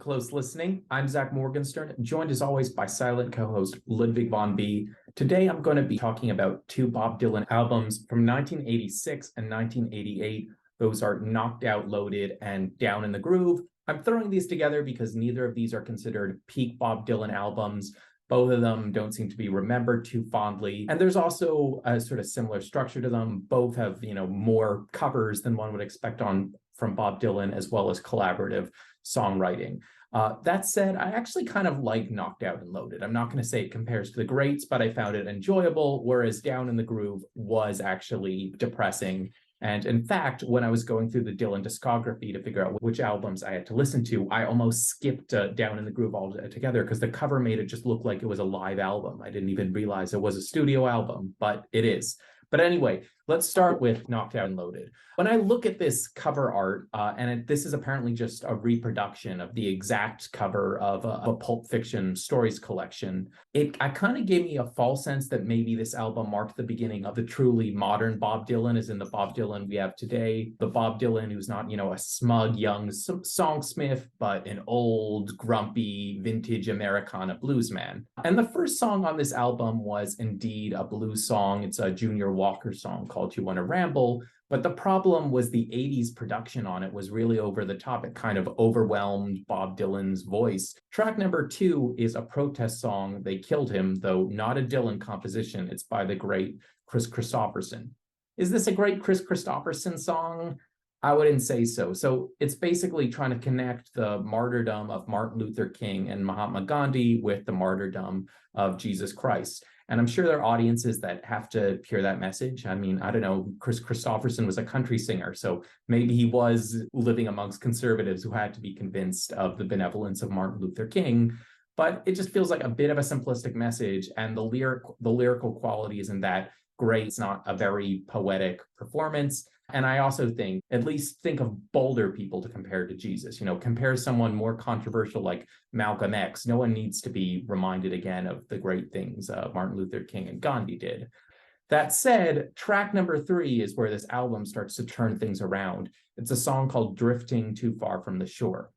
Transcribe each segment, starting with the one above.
close listening. I'm Zach Morgenstern, joined as always by silent co-host Ludwig von B. Today I'm going to be talking about two Bob Dylan albums from 1986 and 1988. Those are Knocked Out, Loaded, and Down in the Groove. I'm throwing these together because neither of these are considered peak Bob Dylan albums. Both of them don't seem to be remembered too fondly. And there's also a sort of similar structure to them. Both have, more covers than one would expect from Bob Dylan, as well as collaborative songwriting. That said, I actually kind of like Knocked Out and Loaded. I'm not going to say it compares to the greats, but I found it enjoyable, whereas Down in the Groove was actually depressing. And in fact, when I was going through the Dylan discography to figure out which albums I had to listen to, I almost skipped Down in the Groove altogether because the cover made it just look like it was a live album. I didn't even realize it was a studio album, but it is. But anyway, let's start with Knocked Out and Loaded. When I look at this cover art, this is apparently just a reproduction of the exact cover of a Pulp Fiction stories collection, it kind of gave me a false sense that maybe this album marked the beginning of the truly modern Bob Dylan, as in the Bob Dylan we have today. The Bob Dylan who's not, a smug young songsmith, but an old, grumpy, vintage Americana bluesman. And the first song on this album was indeed a blues song. It's a Junior Walker song called You Wanna Ramble. But the problem was the 80s production on it was really over the top. It kind of overwhelmed Bob Dylan's voice. Track number 2 is a protest song, They Killed Him, though not a Dylan composition. It's by the great Chris Christopherson. Is this a great Chris Christopherson song? I wouldn't say so. So it's basically trying to connect the martyrdom of Martin Luther King and Mahatma Gandhi with the martyrdom of Jesus Christ. And I'm sure there are audiences that have to hear that message. I mean, I don't know, Chris Christopherson was a country singer, so maybe he was living amongst conservatives who had to be convinced of the benevolence of Martin Luther King. But it just feels like a bit of a simplistic message, and the lyrical quality isn't that great. It's not a very poetic performance. And I also think, at least think of bolder people to compare to Jesus. Compare someone more controversial like Malcolm X. No one needs to be reminded again of the great things Martin Luther King and Gandhi did. That said, track number 3 is where this album starts to turn things around. It's a song called Drifting Too Far from the Shore.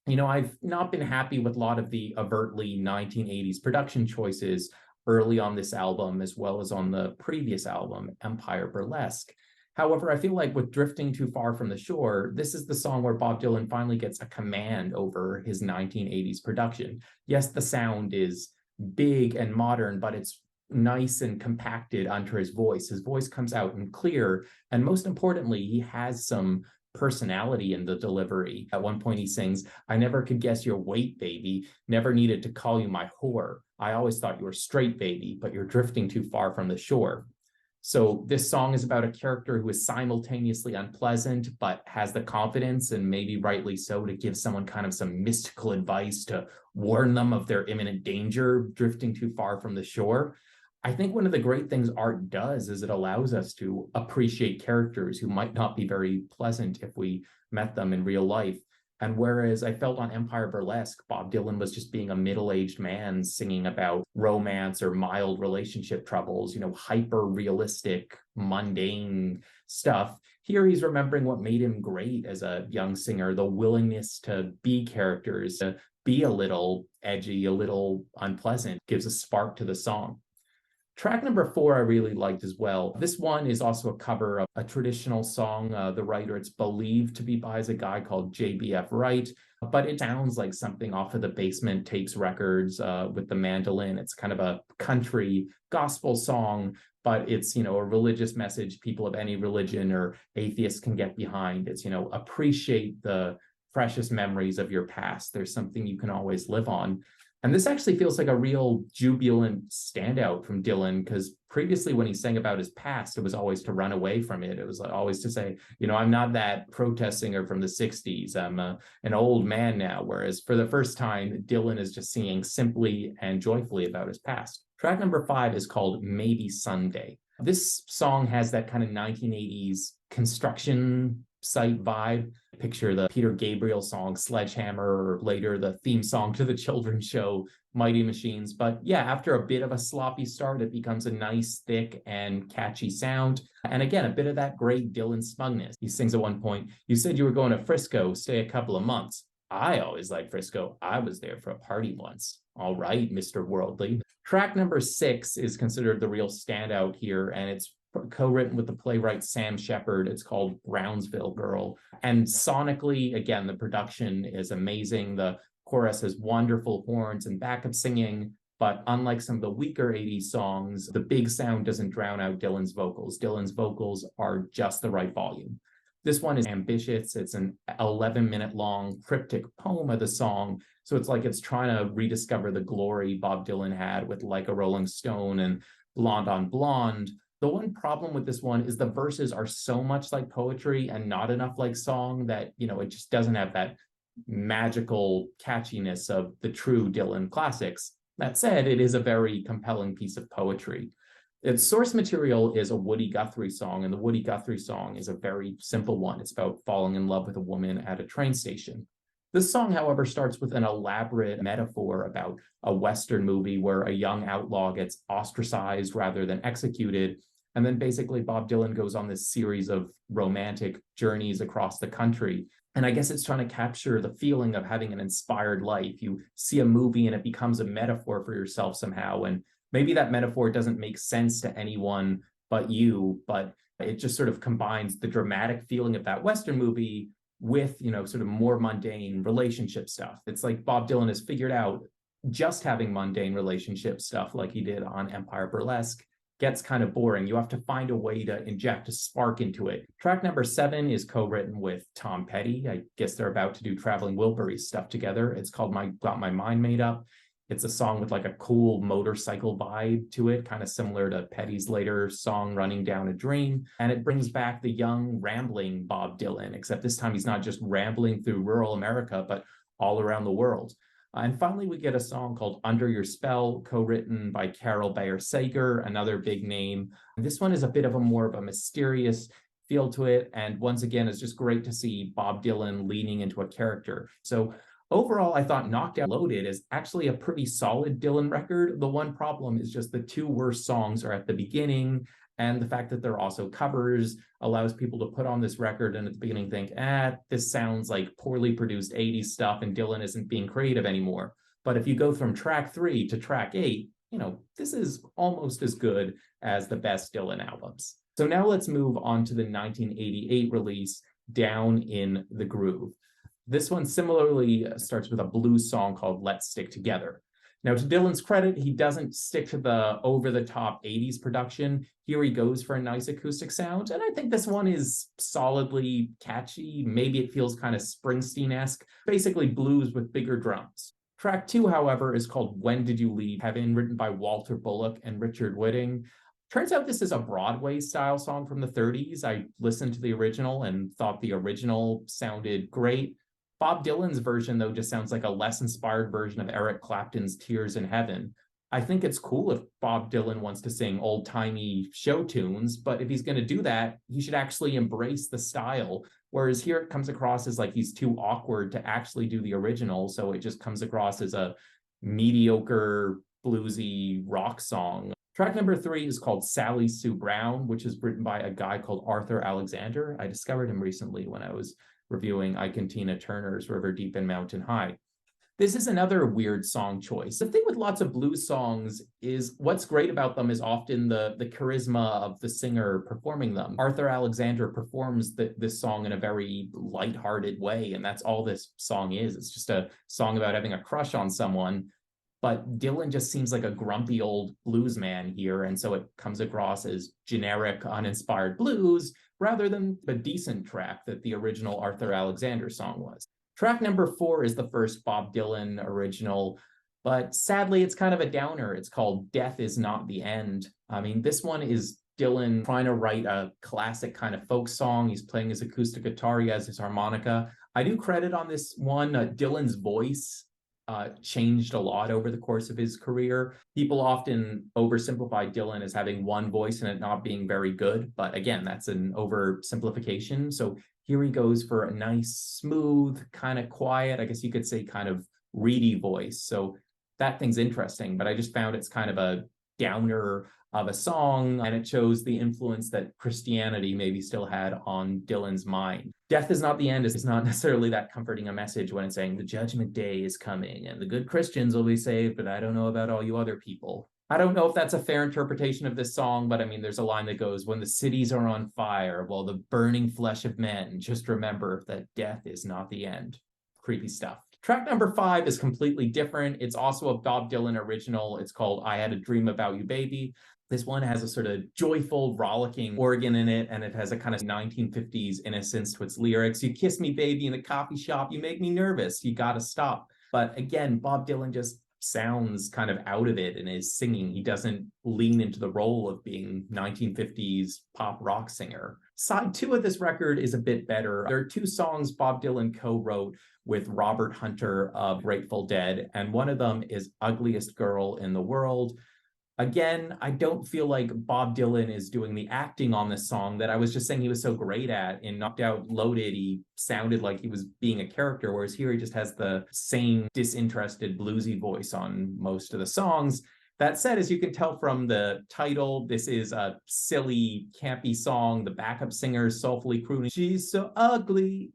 I've not been happy with a lot of the overtly 1980s production choices early on this album, as well as on the previous album, Empire Burlesque. However, I feel like with Drifting Too Far from the Shore, this is the song where Bob Dylan finally gets a command over his 1980s production. Yes, the sound is big and modern, but it's nice and compacted under his voice. His voice comes out and clear, and most importantly, he has some personality in the delivery. At one point he sings, "I never could guess your weight, baby. Never needed to call you my whore. I always thought you were straight, baby, but you're drifting too far from the shore." So this song is about a character who is simultaneously unpleasant, but has the confidence, and maybe rightly so, to give someone kind of some mystical advice to warn them of their imminent danger, drifting too far from the shore. I think one of the great things art does is it allows us to appreciate characters who might not be very pleasant if we met them in real life. And whereas I felt on Empire Burlesque, Bob Dylan was just being a middle-aged man singing about romance or mild relationship troubles, hyper-realistic, mundane stuff. Here he's remembering what made him great as a young singer, the willingness to be characters, to be a little edgy, a little unpleasant, gives a spark to the song. Track number 4 I really liked as well. This one is also a cover of a traditional song. The writer, it's believed to be by a guy called J.B.F. Wright, but it sounds like something off of the Basement Tapes records with the mandolin. It's kind of a country gospel song, but it's, a religious message people of any religion or atheists can get behind. It's, appreciate the precious memories of your past. There's something you can always live on. And this actually feels like a real jubilant standout from Dylan, because previously when he sang about his past, it was always to run away from it. It was always to say, I'm not that protest singer from the 60s. I'm an old man now. Whereas for the first time, Dylan is just singing simply and joyfully about his past. Track number 5 is called Maybe Sunday. This song has that kind of 1980s construction site vibe. Picture the Peter Gabriel song Sledgehammer, or later the theme song to the children's show Mighty Machines. But yeah, after a bit of a sloppy start, it becomes a nice, thick, and catchy sound. And again, a bit of that great Dylan smugness. He sings at one point, "You said you were going to Frisco, stay a couple of months. I always like Frisco. I was there for a party once. All right, Mr. Worldly. Track number 6 is considered the real standout here, and it's co-written with the playwright Sam Shepard. It's called Brownsville Girl. And sonically, again, the production is amazing. The chorus has wonderful horns and backup singing. But unlike some of the weaker 80s songs, the big sound doesn't drown out Dylan's vocals. Dylan's vocals are just the right volume. This one is ambitious. It's an 11-minute long cryptic poem of the song. So it's like it's trying to rediscover the glory Bob Dylan had with Like a Rolling Stone and Blonde on Blonde. The one problem with this one is the verses are so much like poetry and not enough like song that, it just doesn't have that magical catchiness of the true Dylan classics. That said, it is a very compelling piece of poetry. Its source material is a Woody Guthrie song, and the Woody Guthrie song is a very simple one. It's about falling in love with a woman at a train station. This song, however, starts with an elaborate metaphor about a Western movie where a young outlaw gets ostracized rather than executed. And then basically Bob Dylan goes on this series of romantic journeys across the country. And I guess it's trying to capture the feeling of having an inspired life. You see a movie and it becomes a metaphor for yourself somehow. And maybe that metaphor doesn't make sense to anyone but you, but it just sort of combines the dramatic feeling of that Western movie with, sort of more mundane relationship stuff. It's like Bob Dylan has figured out just having mundane relationship stuff like he did on Empire Burlesque gets kind of boring. You have to find a way to inject a spark into it. Track number 7 is co-written with Tom Petty. I guess they're about to do Traveling Wilburys stuff together. It's called Got My Mind Made Up. It's a song with like a cool motorcycle vibe to it, kind of similar to Petty's later song Running Down a Dream. And it brings back the young, rambling Bob Dylan, except this time he's not just rambling through rural America, but all around the world. And finally, we get a song called Under Your Spell, co-written by Carol Bayer Sager, another big name. This one is a bit of a more of a mysterious feel to it. And once again, it's just great to see Bob Dylan leaning into a character. So overall, I thought Knocked Out Loaded is actually a pretty solid Dylan record. The one problem is just the 2 worst songs are at the beginning, and the fact that they're also covers allows people to put on this record and at the beginning think, this sounds like poorly produced 80s stuff and Dylan isn't being creative anymore. But if you go from track 3 to track 8, this is almost as good as the best Dylan albums. So now let's move on to the 1988 release, Down in the Groove. This one similarly starts with a blues song called Let's Stick Together. Now, to Dylan's credit, he doesn't stick to the over-the-top 80s production. Here he goes for a nice acoustic sound, and I think this one is solidly catchy. Maybe it feels kind of Springsteen-esque, basically blues with bigger drums. Track 2, however, is called When Did You Leave Heaven, written by Walter Bullock and Richard Whitting. Turns out this is a Broadway-style song from the 30s. I listened to the original and thought the original sounded great. Bob Dylan's version, though, just sounds like a less inspired version of Eric Clapton's Tears in Heaven. I think it's cool if Bob Dylan wants to sing old-timey show tunes, but if he's going to do that, he should actually embrace the style. Whereas here it comes across as like he's too awkward to actually do the original, so it just comes across as a mediocre, bluesy rock song. Track number 3 is called Sally Sue Brown, which is written by a guy called Arthur Alexander. I discovered him recently when I was reviewing Ike and Tina Turner's River Deep and Mountain High. This is another weird song choice. The thing with lots of blues songs is what's great about them is often the charisma of the singer performing them. Arthur Alexander performs this song in a very lighthearted way, and that's all this song is. It's just a song about having a crush on someone. But Dylan just seems like a grumpy old blues man here, and so it comes across as generic, uninspired blues, rather than the decent track that the original Arthur Alexander song was. Track number 4 is the first Bob Dylan original, but sadly it's kind of a downer. It's called Death Is Not the End. I mean, this one is Dylan trying to write a classic kind of folk song. He's playing his acoustic guitar, he has his harmonica. I do credit on this one, Dylan's voice changed a lot over the course of his career. People often oversimplify Dylan as having one voice and it not being very good. But again, that's an oversimplification. So here he goes for a nice, smooth, kind of quiet, I guess you could say kind of reedy voice. So that thing's interesting, but I just found it's kind of a downer of a song, and it shows the influence that Christianity maybe still had on Dylan's mind. Death is not the end is not necessarily that comforting a message when it's saying the judgment day is coming and the good Christians will be saved, but I don't know about all you other people. I don't know if that's a fair interpretation of this song, but I mean, there's a line that goes, when the cities are on fire, while the burning flesh of men, just remember that death is not the end. Creepy stuff. Track number 5 is completely different. It's also a Bob Dylan original. It's called I Had a Dream About You, Baby. This one has a sort of joyful, rollicking organ in it, and it has a kind of 1950s innocence to its lyrics. You kiss me, baby, in the coffee shop. You make me nervous. You gotta stop. But again, Bob Dylan just sounds kind of out of it in his singing. He doesn't lean into the role of being 1950s pop rock singer. Side 2 of this record is a bit better. There are 2 songs Bob Dylan co-wrote with Robert Hunter of Grateful Dead, and one of them is Ugliest Girl in the World. Again, I don't feel like Bob Dylan is doing the acting on this song that I was just saying he was so great at. In Knocked Out Loaded, he sounded like he was being a character, whereas here he just has the same disinterested bluesy voice on most of the songs. That said, as you can tell from the title, this is a silly, campy song. The backup singer soulfully crooning, "She's so ugly,"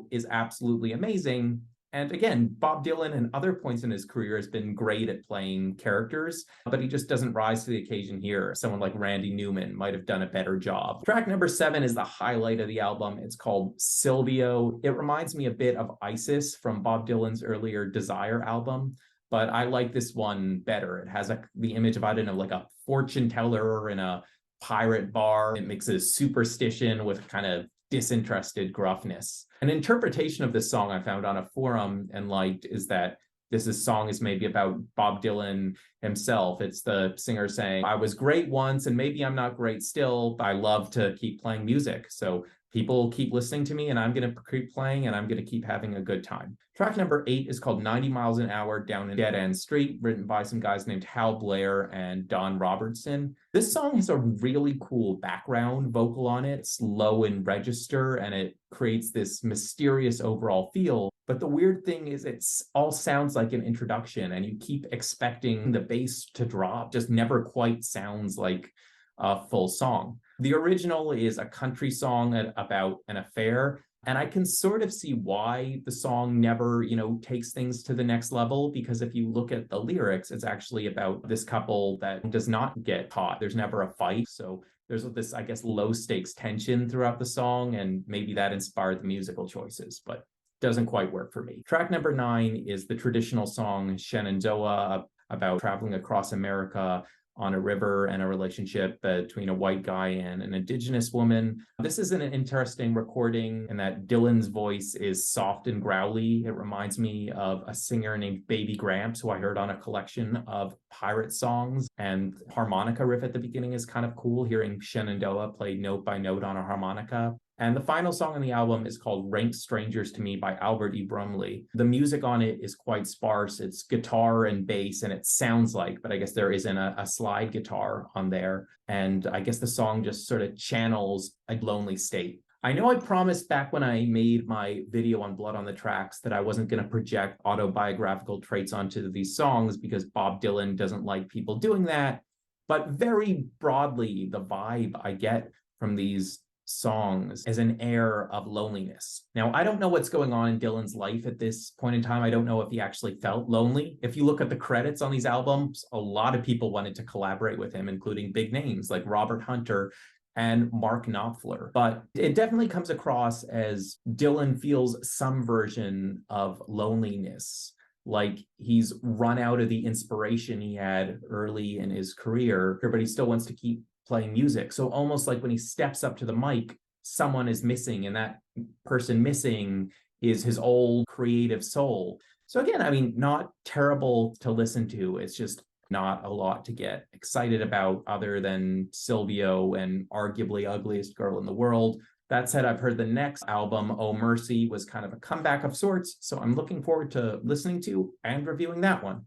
is absolutely amazing. And again, Bob Dylan at other points in his career has been great at playing characters, but he just doesn't rise to the occasion here. Someone like Randy Newman might have done a better job. Track number 7 is the highlight of the album. It's called Silvio. It reminds me a bit of Isis from Bob Dylan's earlier Desire album, but I like this one better. It has the image of, I don't know, like a fortune teller in a pirate bar. It mixes superstition with kind of disinterested gruffness. An interpretation of this song I found on a forum and liked is that this song is maybe about Bob Dylan himself. It's the singer saying, I was great once and maybe I'm not great still, but I love to keep playing music. So people keep listening to me and I'm going to keep playing and I'm going to keep having a good time. Track number 8 is called 90 Miles an Hour Down a Dead End Street, written by some guys named Hal Blair and Don Robertson. This song has a really cool background vocal on it. It's low in register and it creates this mysterious overall feel. But the weird thing is it all sounds like an introduction and you keep expecting the bass to drop. Just never quite sounds like a full song. The original is a country song about an affair. And I can sort of see why the song never, takes things to the next level, because if you look at the lyrics, it's actually about this couple that does not get caught. There's never a fight. So there's this, I guess, low stakes tension throughout the song. And maybe that inspired the musical choices, but doesn't quite work for me. Track number 9 is the traditional song Shenandoah, about traveling across America on a river and a relationship between a white guy and an indigenous woman. This is an interesting recording in that Dylan's voice is soft and growly. It reminds me of a singer named Baby Gramps, who I heard on a collection of pirate songs. And harmonica riff at the beginning is kind of cool, hearing Shenandoah play note by note on a harmonica. And the final song on the album is called Rank Strangers to Me by Albert E. Brumley. The music on it is quite sparse. It's guitar and bass, and it sounds like, but I guess there isn't a slide guitar on there. And I guess the song just sort of channels a lonely state. I know I promised back when I made my video on Blood on the Tracks that I wasn't going to project autobiographical traits onto these songs because Bob Dylan doesn't like people doing that. But very broadly, the vibe I get from these songs as an air of loneliness. Now, I don't know what's going on in Dylan's life at this point in time. I don't know if he actually felt lonely. If you look at the credits on these albums, a lot of people wanted to collaborate with him, including big names like Robert Hunter and Mark Knopfler. But it definitely comes across as Dylan feels some version of loneliness, like he's run out of the inspiration he had early in his career, but he still wants to keep playing music. So almost like when he steps up to the mic, someone is missing, and that person missing is his old creative soul. So again, I mean, not terrible to listen to. It's just not a lot to get excited about other than Silvio and arguably Ugliest Girl in the World. That said, I've heard the next album, Oh Mercy, was kind of a comeback of sorts. So I'm looking forward to listening to and reviewing that one.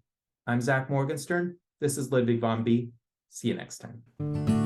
I'm Zach Morgenstern. This is Ludwig von B. See you next time.